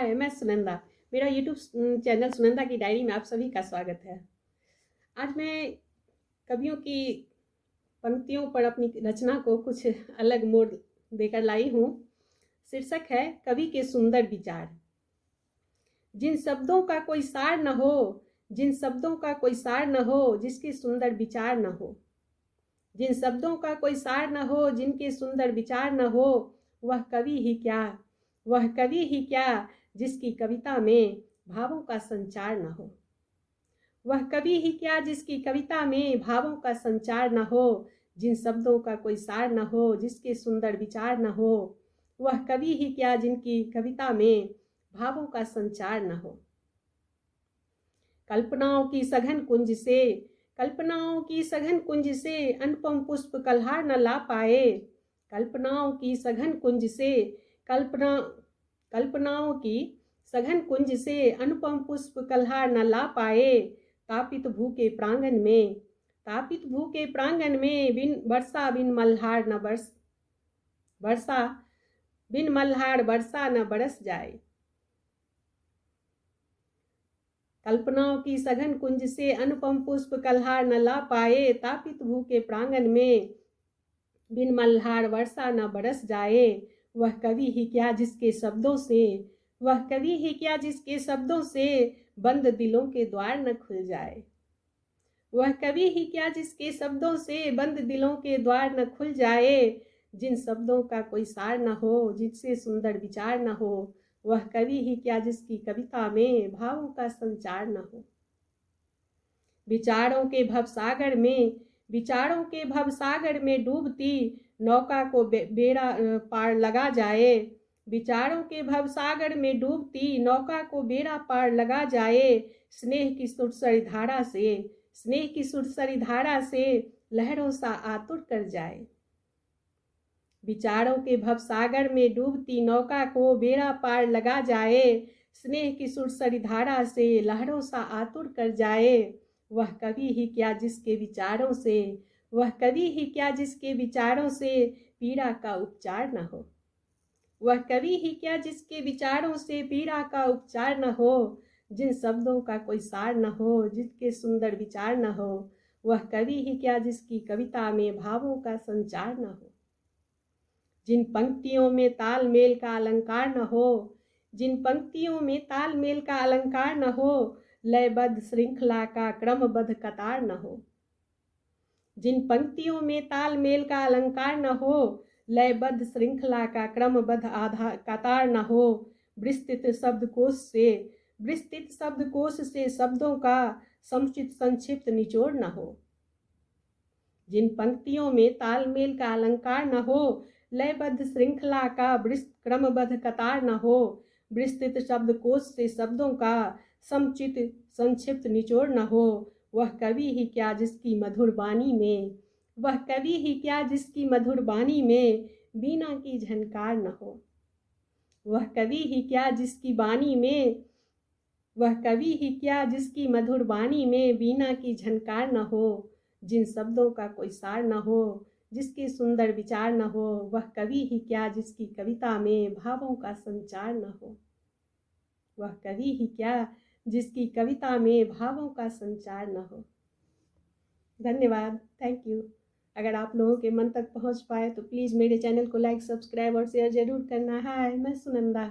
हाय, मैं सुनंदा। मेरा YouTube channel Sunanda की डायरी में आप सभी का स्वागत है। आज मैं कवियों की पंक्तियों पर अपनी रचना को कुछ अलग मोड़ देकर लाई हूँ। शीर्षक है कवि के सुंदर विचार। जिन शब्दों का कोई सार न हो, जिन शब्दों का कोई सार न हो, जिसके सुंदर विचार न हो। जिन शब्दों का कोई सार न हो, जिनके सुंदर विचार न हो, वह कवि ही क्या, वह कवि ही क्या जिसकी कविता में भावों का संचार न हो। वह कवि ही क्या जिसकी कविता में भावों का संचार न हो। जिन शब्दों का कोई सार न हो, जिसके सुंदर विचार न हो, वह कवि ही क्या जिनकी कविता में भावों का संचार न हो। कल्पनाओं की सघन कुंज से, कल्पनाओं की सघन कुंज से अनुपम पुष्प कल्हार न ला पाए। कल्पनाओं की सघन कुंज से, कल्पनाओं की सघन कुंज से अनुपम पुष्प कल्हार न ला पाए। तापित भूखे प्रांगण में, तापित भूखे प्रांगण में बिन वर्षा बिन मल्हार न बरस, वर्षा बिन मल्हार वर्षा न बरस जाए। कल्पनाओं की सघन कुंज से अनुपम पुष्प कल्हार न ला पाए। तापित भूखे प्रांगण में बिन मल्हार वर्षा न बरस जाए। वह कवि ही क्या जिसके शब्दों से, वह कवि ही क्या जिसके शब्दों से बंद दिलों के द्वार न खुल जाए। वह कवि ही क्या जिसके शब्दों से बंद दिलों के द्वार न खुल जाए। जिन शब्दों का कोई सार न हो, जिनसे सुंदर विचार न हो, वह कवि ही क्या जिसकी कविता में भावों का संचार न हो। विचारों के भवसागर में, विचारों के भवसागर में डूबती नौका को बेड़ा पार लगा जाए। विचारों के भवसागर में डूबती नौका को बेड़ा पार लगा जाए। स्नेह की सुरसरी धारा से, स्नेह की सुरसरी धारा से लहरों सा आतुर कर जाए। विचारों के भवसागर में डूबती नौका को बेड़ा पार लगा जाए। स्नेह की सुरसरी धारा से लहरों सा आतुर कर जाए। वह कवि ही क्या जिसके विचारों से, वह कवि ही क्या जिसके विचारों से पीड़ा का उपचार न हो। वह कवि ही क्या जिसके विचारों से पीड़ा का उपचार न हो। जिन शब्दों का कोई सार न हो, जिसके सुंदर विचार न हो, वह कवि ही क्या जिसकी कविता में भावों का संचार न हो। जिन पंक्तियों में तालमेल का अलंकार न हो, जिन पंक्तियों में तालमेल का अलंकार न हो, लयबद्ध श्रृंखला का क्रमबद्ध कतार न हो। जिन पंक्तियों में तालमेल का अलंकार न हो, लयबद्ध श्रृंखला का क्रमबद्ध आधार कतार न हो। विस्तृत शब्दकोश से, विस्तृत शब्दकोश से शब्दों का समुचित संक्षिप्त निचोड़ न हो। जिन पंक्तियों में तालमेल का अलंकार न हो, लयबद्ध श्रृंखला का क्रमबद्ध कतार न हो। विस्तृत शब्दकोश से शब्दों का समुचित संक्षिप्त निचोड़ न हो। वह कवि ही क्या जिसकी मधुर वाणी में, वह कवि ही क्या जिसकी मधुर वाणी में वीणा की झनकार न हो। वह कवि ही क्या जिसकी वाणी में, वह कवि ही क्या जिसकी मधुर वाणी में वीणा की झनकार न हो। जिन शब्दों का कोई सार न हो, जिसके सुंदर विचार न हो, वह कवि ही क्या जिसकी कविता में भावों का संचार न हो। वह कवि ही क्या जिसकी कविता में भावों का संचार न हो। धन्यवाद, थैंक यू। अगर आप लोगों के मन तक पहुंच पाए तो प्लीज़ मेरे चैनल को लाइक, सब्सक्राइब और शेयर ज़रूर करना। हाय, मैं सुनंदा।